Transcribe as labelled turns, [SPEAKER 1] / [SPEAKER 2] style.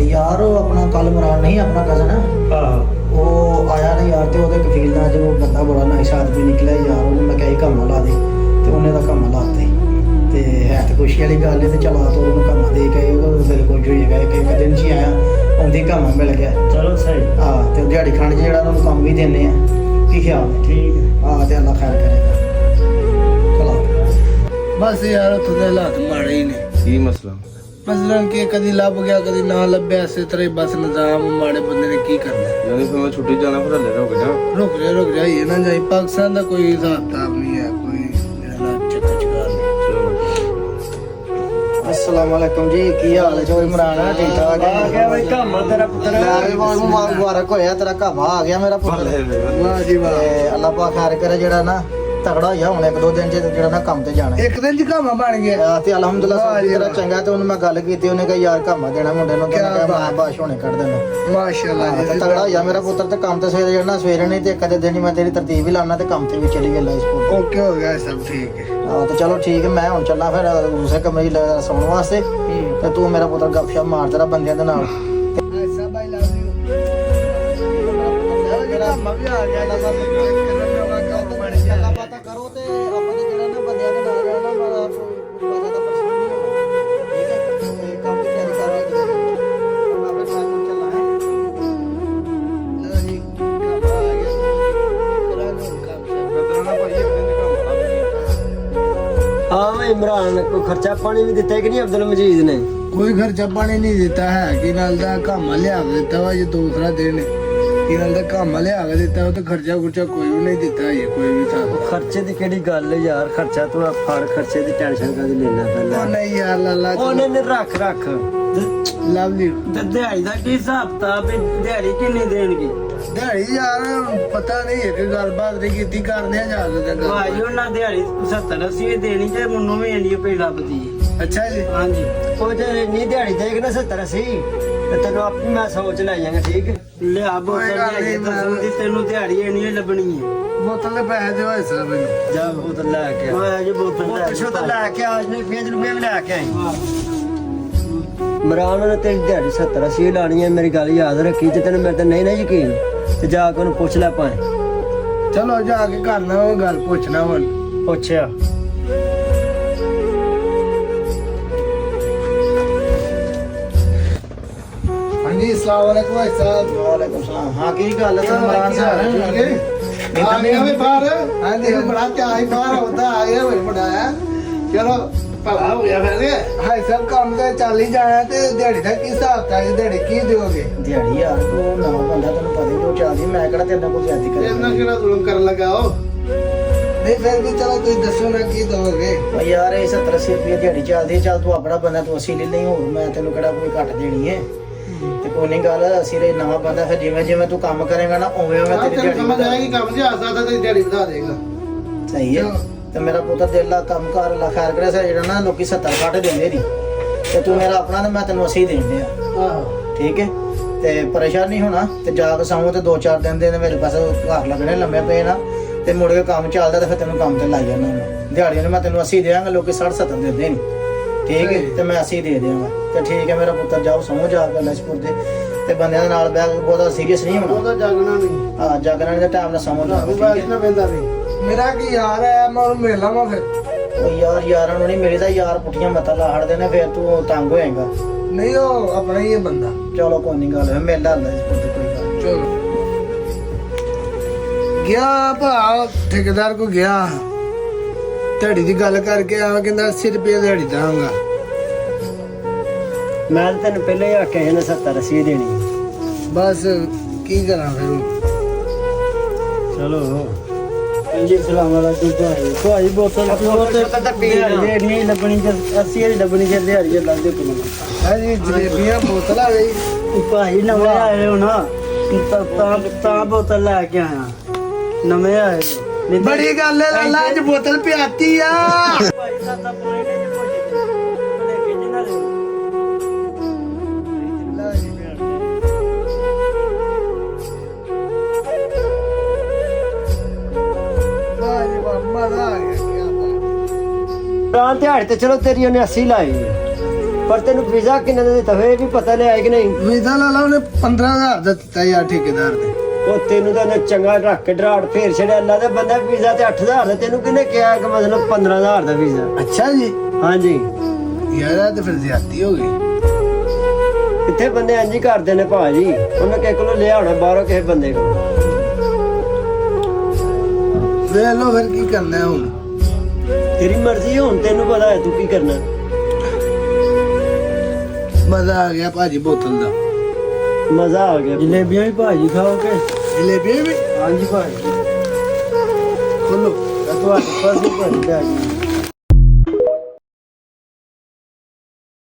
[SPEAKER 1] यार वो अपना कल इमरान नहीं अपना कजन है वो आया ना यार तो ਉਹਦੇ ਕਫੀਲ ਨਾਲ ਜੋ ਬੰਦਾ ਬੜਾ ਨਾਈਸ ਆਦਮੀ ਨਿਕਲਿਆ ਯਾਰ ਉਹਨੂੰ ਮੈਂ ਕਿਹਾ ਕੰਮ ਲਾ ਦੇ ਤੇ ਉਹਨੇ ਦਾ ਕੰਮ ਲਾਤੇ ਤੇ ਹੈ ਤੇ ਖੁਸ਼ੀ ਵਾਲੀ ਗੱਲ ਹੈ ਤੇ ਚਲਾ ਤੋ ਉਹਨੂੰ ਕੰਮ ਦੇ ਕੇ ਉਹ ਬਿਲਕੁਲ ਜੋ ਹੈਗਾ ਕਿ ਇੱਕ ਦਿਨ ਚ ਆਇਆ ਉਹਦੀ ਕੰਮ ਮਿਲ ਗਿਆ
[SPEAKER 2] ਚਲੋ ਸਹੀ
[SPEAKER 1] ਹਾਂ ਤੇ ਦਿਹਾੜੀ ਖਾਣ ਜਿਹੜਾ ਉਹਨੂੰ ਕੰਮ ਵੀ ਦਿੰਦੇ ਆ ਕੀ ਖਿਆਲ ਹੈ
[SPEAKER 2] ਠੀਕ ਹੈ
[SPEAKER 1] ਹਾਂ ਤੇ ਅੱਲਾ ਖੈਰ ਕਰੇਗਾ ਚਲੋ
[SPEAKER 3] बस यार उत्थों दे हालात माड़े ही ने
[SPEAKER 4] ਕੀ ਮਸਲਾ
[SPEAKER 3] मसलन कि कदी लभ गया कदी ना लभ्या इस तरह ही बस निजाम माड़े बंदे ने की करना
[SPEAKER 4] ਯਾਨੀ ਫਿਰ ਮੈਂ ਛੁੱਟੀ ਜਾਣਾ ਫਿਰ ਹਲੇ ਰੁਕ ਜਾ
[SPEAKER 3] रुक जा ये ना जाई पाकिस्तान दा कोई हिसाब किताब नहीं है कोई मेरा चक्कर चकार नहीं
[SPEAKER 4] ਚਲੋ
[SPEAKER 1] अस्सलाम वालेकुम जी की हाल है जो इमरान है ठीक ठाक है
[SPEAKER 2] ਆ ਗਿਆ ਬਈ ਕੰਮ ਤੇਰਾ ਪੁੱਤਰ
[SPEAKER 1] मुबारक होया तेरा काम आ गया मेरा पुत्र
[SPEAKER 3] वाह जी वाह
[SPEAKER 1] ਤੇ ਅੱਲਾ ਪਾਕ ਖੈਰ ਕਰੇ ਜਿਹੜਾ ਨਾ ਤਗੜਾ ਹੋਇਆ ਹੁਣ ਇੱਕ ਦੋ ਦਿਨ ਚ ਜਿਹੜਾ ਨਾ ਕੰਮ ਤੇ ਜਾਣਾ
[SPEAKER 3] एक दिन च कामा बन गया
[SPEAKER 1] ਤੇ ਅਲਹਮਦੁਲਿਲਾ ਸਭ ਤੇਰਾ ਚੰਗਾ ਤੇ ਉਹਨੂੰ ਮੈਂ ਗੱਲ ਕੀਤੀ ਉਹਨੇ ਕਿਹਾ ਯਾਰ ਕੰਮ ਦੇਣਾ ਮੁੰਡੇ ਨੂੰ ਤੇ ਮੈਂ ਕਿਹਾ ਮੈਂ ਬਾਸ਼ ਹੋਣੇ ਕੱਢ ਦੇਣਾ
[SPEAKER 3] माशाल्लाह
[SPEAKER 1] ਤੇ
[SPEAKER 3] जी
[SPEAKER 1] ਤਗੜਾ ਹੋਇਆ ਮੇਰਾ ਪੁੱਤਰ ਤੇ ਕੰਮ ਤੇ ਸਵੇਰੇ ਜਾਣਾ ਸਵੇਰੇ ਨਹੀਂ ਤੇ ਕਦੇ ਦਿਨ ਹੀ ਮੈਂ ਤੇਰੀ ਤਰਤੀਬ ਹੀ ਲਾਣਾ ਤੇ ਕੰਮ ਤੇ ਵੀ ਚਲੀ ਗਿਆ ਲਾਈਸ ਕੋਲ
[SPEAKER 3] ओके हो गया सब ठीक है
[SPEAKER 1] ਹਾਂ ਤੇ ਚਲੋ ਠੀਕ ਹੈ ਮੈਂ ਹੁਣ ਚੱਲਾਂ ਫਿਰ ਦੂਸਰੇ ਕਮਰੇ 'ਚ ਸੌਣ ਵਾਸਤੇ ਤੇ ਤੂੰ ਮੇਰਾ ਪੁੱਤਰ ਗੱਪਸ਼ਪ ਮਾਰ ਤੇਰਾ ਬੰਦਿਆਂ ਦੇ ਨਾਲ
[SPEAKER 3] ऐसा भाई लव यू कामा भी आ गया
[SPEAKER 1] ਗੱਲਾਂ ਬਾਤਾਂ ਕਰੋ ਤੇ ਆਪਾਂ ਦੇ ਜਿਹੜਾ ਨਾ ਬੰਦਿਆਂ ਦੇ ਨਾਲ ਰਹਿਣਾ ਮਾਰਾ ਬਾਜਾ ਦਾ ਪਰੇਸ਼ਾਨ ਨਹੀਂ ਹੋਣਾ ਠੀਕ ਹੈ ਤੇ ਕੰਮ ਦੀ ਤਿਆਰੀ ਕਰ ਰਹੇ ਆਪਾਂ ਫਿਰ ਸਾਥ ਨੂੰ ਚੱਲਾਂ ਹੈ
[SPEAKER 3] लो जी कामा आ गया करा लो काम से
[SPEAKER 4] ਬਦਲਣਾ ਭਾਈ ਇੱਕ ਦਿਨ ਕੰਮ
[SPEAKER 2] ਹਾਂ ਮੈਂ ਇਮਰਾਨ ਕੋਈ ਖਰਚਾ ਪਾਣੀ ਵੀ ਦਿੱਤਾ ਕਿ ਨਹੀਂ ਅਬਦੁਲ ਮਜੀਦ ਨੇ
[SPEAKER 3] कोई खर्चा पानी नहीं देता है कि नाल दा काम लिया देता वा ये दूसरा दिन कि नाल दा काम लिया देता वो तो खर्चा खुर्चा कोई भी नहीं देता ये कोई भी था
[SPEAKER 2] ਖਰਚੇ ਦੀ ਕਿਹੜੀ ਗੱਲ ਹੈ ਯਾਰ ਖਰਚਾ ਤੂੰ ਆ ਫੜ ਖਰਚੇ ਦੀ ਟੈਨਸ਼ਨ ਕਾਹਦੀ ਲੈਣਾ
[SPEAKER 3] ओ
[SPEAKER 2] ਪਹਿਲਾਂ
[SPEAKER 3] नहीं यार लाला
[SPEAKER 2] ਉਹਨੇ ਨੇ ਰੱਖ
[SPEAKER 3] लवली
[SPEAKER 2] ਤੇ ਦਿਹਾੜੀ ਦਾ ਕੀ ਹਿਸਾਬ ਤਾ ਵੀ ਦਿਹਾੜੀ ਕਿੰਨੀ ਦੇਣਗੇ
[SPEAKER 3] दिहाड़ी यार पता नहीं है कि गलबात नहीं की करने जा
[SPEAKER 2] ਭਾਈ ਉਹਨਾਂ ਦਿਹਾੜੀ 70 80 ਦੇਣੀ ਤੇ ਮੈਨੂੰ ਵੀ ਇੰਨੀ ਪਈ ਲੱਭਦੀ ਹੈ
[SPEAKER 3] अच्छा जी
[SPEAKER 2] ਹਾਂਜੀ ਉਹ ਜੇ ਇੰਨੀ ਦਿਹਾੜੀ ਦੇਖ ਨਾ 70 80 ਤੇ ਤੈਨੂੰ ਆਪੇ ਮੈਂ ਸੋਚ ਲੈ ਜਾਵਾਂਗਾ ਠੀਕ ਲਿਆ ਬੋਤਲ ਲੈ ਕੇ ਦੱਸੂ ਦੀ ਤੈਨੂੰ ਦਿਹਾੜੀ ਇੰਨੀ ਹੀ ਲੱਭਣੀ ਹੈ
[SPEAKER 3] बोतल के पैसे दो ऐसा मैंने
[SPEAKER 2] ਜਾ ਬੋਤਲ ਲੈ ਕੇ ਮੈਂ ਜੀ ਬੋਤਲ ਲੈ ਕੇ ਆ ਨੇ ਫੇਜ ਨੂੰ ਮੈਂ ਲੈ ਕੇ ਆਈ ਮਰਾਨ ਨੇ ਤੇਰੀ ਦਿਹਾੜੀ 70 80 ਲਾਣੀ ਹੈ ਮੇਰੀ ਗੱਲ ਯਾਦ ਰੱਖੀ ਜੇ ਤੈਨੂੰ ਮੇਰੇ ਤੇ ਨਹੀਂ ਨਾ ਯਕੀਨ ਤੇ ਜਾ ਕੇ ਉਹਨੂੰ ਪੁੱਛ ਲੈ ਭਾਵੇਂ
[SPEAKER 3] चलो जाके करना वो गल पूछना वन
[SPEAKER 2] ਪੁੱਛਿਆ
[SPEAKER 3] हाँ जी अस्सलाम वालेकुम भाई साहब
[SPEAKER 1] ਵਾਲੇਕੁਮ ਸਲਾਮ ਹਾਂ ਕੀ ਗੱਲ ਹੈ ਇਮਰਾਨ ਸਾਹਿਬ
[SPEAKER 3] ठीक है आ गया भाई बाहर हाँ जी बड़ा क्या ही बाहर होता आ गया भाई बड़ा है चलो भला हो गया फिर हाय सब काम तो चल ही जाना ते दिहाड़ी का की हिसाब था दिहाड़ी की दोगे
[SPEAKER 1] ਦਿਹਾੜੀ ਯਾਰ ਤੂੰ ਨਵਾਂ ਬੰਦਾ ਤੈਨੂੰ ਪਤਾ ਹੀ ਤੂੰ ਚੱਲਦੀ ਮੈਂ ਕਿਹੜਾ ਤੇਰੇ ਨਾਲ ਕੋਈ ਜ਼ਿਆਦਤੀ ਕਰੀ
[SPEAKER 3] ਇਹਨਾਂ ਕਿਹੜਾ ਜ਼ੁਲਮ ਕਰਨ ਲੱਗਾ ਹੋ ਨਹੀਂ ਫਿਰ ਵੀ ਚਲੋ ਤੁਸੀਂ ਦੱਸੋ ਨਾ ਕੀ ਦੋਗੇ
[SPEAKER 1] ਓ ਯਾਰ ਇਹ 70 80 ਰੁਪਏ ਦਿਹਾੜੀ ਚੱਲਦੀ ਹੈ, ਚੱਲ ਤੂੰ ਆਪਣਾ ਬੰਦਾ ਤੂੰ 80 ਲੈ ਲਈ ਹੋਰ ਮੈਂ ਤੈਨੂੰ ਕਿਹੜਾ ਕੋਈ ਘੱਟ ਦੇਣੀ ਹੈ ਤੇ ਕੋਈ ਨਹੀਂ ਗੱਲ ਅਸੀਂ ਰੇ ਨਵਾਂ ਬੰਦਾ ਫਿਰ ਜਿਵੇਂ ਜਿਵੇਂ ਤੂੰ ਕੰਮ ਕਰੇਗਾ ਨਾ ਉਵੇਂ ਉਵੇਂ ਤੇਰੀ ਦਿਹਾੜੀ
[SPEAKER 3] ਸਮਝ
[SPEAKER 1] ਵਧਾ-
[SPEAKER 3] ਆਏਗੀ ਕੰਮ ਜੀ ਆ ਸਕਦਾ ਤੇ ਦਿਹਾੜੀ ਵਧਾ ਦੇਗਾ
[SPEAKER 1] ਸਹੀ ਹੈ ਤੇ ਮੇਰਾ ਪੁੱਤਰ ਦਿਲ ਦਾ ਕੰਮ ਕਾਰ ਲਾ ਖੈਰ ਕਰਿਆ ਸੀ ਜਿਹੜਾ ਨਾ ਲੋਕੀ 70 60 ਦਿੰਦੇ ਨਹੀਂ ਤੇ ਤੂੰ ਮੇਰਾ ਆਪਣਾ ਤੇ ਮੈਂ ਤੈਨੂੰ 80 ਦੇਣ ਦਿਆ
[SPEAKER 3] ਆਹੋ
[SPEAKER 1] ਠੀਕ ਹੈ ਤੇ ਪਰੇਸ਼ਾਨ ਨਹੀਂ ਹੋਣਾ ਤੇ ਜਾ ਕੇ ਸਾਹਮਣੇ ਤੇ 2-4 ਦਿਨ ਦੇ ਮੇਰੇ ਪਾਸ ਘਰ ਲੱਗਣੇ ਲੰਮੇ ਪਏ ਨਾ ਤੇ ਮੁੜ ਕੇ ਕੰਮ ਚੱਲਦਾ ਤੇ ਫਿਰ ਤੈਨੂੰ ਕੰਮ ਤੇ ਲਾਈ ਜਾਣਾ ਮੈਂ ਦਿਹਾੜੀ ਨੂੰ ਮੈਂ ਤੈਨੂੰ 80 ਦੇਵਾਂਗਾ ਲੋਕੀ 60-70 ਦਿੰਦੇ ਨੇ ਠੀਕ ਹੈ ਤੇ ਮੈਂ 80 ਦੇ ਦੇਵਾਂਗਾ ਤੇ ਠੀਕ ਹੈ ਮੇਰਾ ਪੁੱਤਰ ਜਾਓ ਸੌਂ ਜਾ ਕੇ ਲਸ਼ਪੁਰ ਦੇ ਤੇ ਬੰਦਿਆਂ ਦੇ ਨਾਲ ਬਹਿ ਕੇ ਬਹੁਤਾ ਸੀਰੀਅਸ ਨਹੀਂ ਹੋਣਾ
[SPEAKER 3] ਉਹਦਾ ਜਾਗਣਾ ਨਹੀਂ
[SPEAKER 1] ਹਾਂ ਜਾਗਣਾ ਦੇ ਟਾਈਮ ਨਾਲ ਸੌਂ ਜਾ
[SPEAKER 3] ਬਾਅਦ ਨਾ ਪੈਂਦਾ ਨਹੀਂ ਮੇਰਾ ਕੀ ਯਾਰ ਹੈ ਮੈਂ ਉਹਨੂੰ ਮਿਲ ਲਾਵਾਂ ਫਿਰ
[SPEAKER 1] ਉਹ ਯਾਰ ਯਾਰਾਂ ਨੂੰ ਨਹੀਂ ਮਿਲਦਾ ਯਾਰ ਪੁੱਠੀਆਂ ਮੱਤਾਂ ਲਾ ਹੜਦੇ ਨੇ ਫਿਰ ਤੂੰ ਤੰਗ ਹੋਏਗਾ
[SPEAKER 3] ਨਹੀਂ ਉਹ ਆਪਣਾ ਹੀ ਹੈ ਬੰਦਾ
[SPEAKER 1] ਚਲੋ ਕੋਈ ਨਹੀਂ ਗੱਲ ਹੈ ਮੇਲ ਲਾਂਦਾ ਇਸ ਪੁੱਤ ਕੋਈ ਗੱਲ
[SPEAKER 3] ਚਲੋ ਗਿਆ ਭਾ ਠੇਕੇਦਾਰ ਕੋ ਗਿਆ ਦਿਹਾੜੀ ਦੀ ਗੱਲ ਕਰਕੇ ਆ ਕਹਿੰਦਾ 80 ਰੁਪਏ ਦਿਹਾੜੀ ਦਾਂਗਾ
[SPEAKER 2] ਮੈਂ ਤਾਂ ਤੈਨੂੰ ਪਹਿਲਾਂ ਹੀ ਆਖਿਆ ਸੀ ਨਾ 70 80 ਦੇਣੀ
[SPEAKER 3] ਬਸ ਕੀ ਕਰਾਂ ਫਿਰ
[SPEAKER 2] ਚਲੋ ਜੀ ਸਲਾਮ ਅਲੈਕੁਮ ਭਾਈ ਬੋਤਲ ਦਿਹਾੜੀ ਨਹੀਂ ਲੱਭਣੀ ਤੇ 80 ਦੀ ਲੱਭਣੀ ਤੇ ਦਿਹਾੜੀ ਲੱਗ ਦੇ ਕੋਲ
[SPEAKER 3] ਹਾਂਜੀ ਜਲੇਬੀਆਂ ਬੋਤਲ ਆ ਗਈ
[SPEAKER 2] ਭਾਈ ਨਵੇਂ ਆਏ ਹੋ ਨਾ ਤਾਂ ਬੋਤਲ ਲੈ ਕੇ ਆਇਆ ਨਵੇਂ ਆਏ ਹੋ।
[SPEAKER 3] ਬੜੀ ਗੱਲ ਹੈ ਲਾਲਾ ਅੱਜ ਬੋਤਲ ਪਿਆਤੀ ਆ
[SPEAKER 2] ਭਾਈ ਸਾਡਾ ਪੁਣੇ ਨੇ ਪੁੱਛੇ ਲੈ ਕੇ ਜਿੰਨਾ ਦੇ
[SPEAKER 3] ਵਾਹ ਜੀ ਵਾਹ ਮਜ਼ਾ ਆ ਗਿਆ ਕੀ ਬਾਤ
[SPEAKER 2] ਰਾਂ ਦਿਹਾੜੀ ਤੇ ਚਲੋ ਤੇਰੀ ਉਹਨੇ 80 ਲਾਈ ਪਰ ਤੈਨੂੰ ਵੀਜ਼ਾ ਕਿੰਨੇ ਦਾ ਦਿੱਤਾ ਹੋਇਆ ਇਹ ਵੀ ਪਤਾ ਲਿਆ ਕਿ ਨਹੀਂ?
[SPEAKER 3] ਵੀਜ਼ਾ ਲਾ ਲਾ ਉਹਨੇ 15000 ਦਾ ਦਿੱਤਾ ਯਾਰ ਠੇਕੇਦਾਰ ਨੇ।
[SPEAKER 2] ਉਹ ਤੈਨੂੰ ਤਾਂ ਉਹਨੇ ਚੰਗਾ ਰੱਖ ਕੇ ਡਰਾੜ ਫੇਰ ਛੜਿਆ। ਅੱਲਾ ਦਾ ਬੰਦਾ ਵੀਜ਼ਾ ਤੇ 8000 ਦਾ, ਤੈਨੂੰ ਕਿਹਨੇ ਕਿਹਾ ਕਿ ਮਤਲਬ 15000 ਦਾ ਵੀਜ਼ਾ?
[SPEAKER 3] ਅੱਛਾ ਜੀ
[SPEAKER 2] ਹਾਂਜੀ
[SPEAKER 3] ਯਾਰ ਇਹ ਤੇ ਫਿਰ ਜ਼ਿਆਦਤੀ ਹੋ ਗਈ।
[SPEAKER 2] ਕਿੱਥੇ ਬੰਦੇ ਇੰਜ ਹੀ ਕਰਦੇ ਨੇ ਭਾਜੀ, ਉਹਨੇ ਕਿਸੇ ਕੋਲੋਂ ਲਿਆ ਹੋਣਾ ਬਾਹਰੋਂ ਕਿਸੇ ਬੰਦੇ ਕੋਲ।
[SPEAKER 3] ਵੇਖ ਲਓ ਫਿਰ ਕੀ ਕਰਨਾ ਹੈ ਹੁਣ।
[SPEAKER 2] ਤੇਰੀ ਮਰਜ਼ੀ ਹੈ, ਹੁਣ ਤੈਨੂੰ ਪਤਾ ਹੈ ਤੂੰ ਕੀ ਕਰਨਾ।
[SPEAKER 3] ਮਜ਼ਾ ਆ ਗਿਆ ਭਾਜੀ ਬੋਤਲ ਦਾ।
[SPEAKER 2] ਮਜ਼ਾ ਆ ਗਿਆ। ਜਲੇਬੀਆਂ ਵੀ ਭਾਜੀ ਖਾਓਗੇ?
[SPEAKER 3] ਜਲੇਬੀ ਵੀ
[SPEAKER 2] ਹਾਂਜੀ ਭਾਜੀ।
[SPEAKER 3] ਖੋਲੋ।
[SPEAKER 2] ਤੁਹਾਡੇ ਪਾਸ ਹੀ ਭਾਜੀ ਲੈ ਗਈ।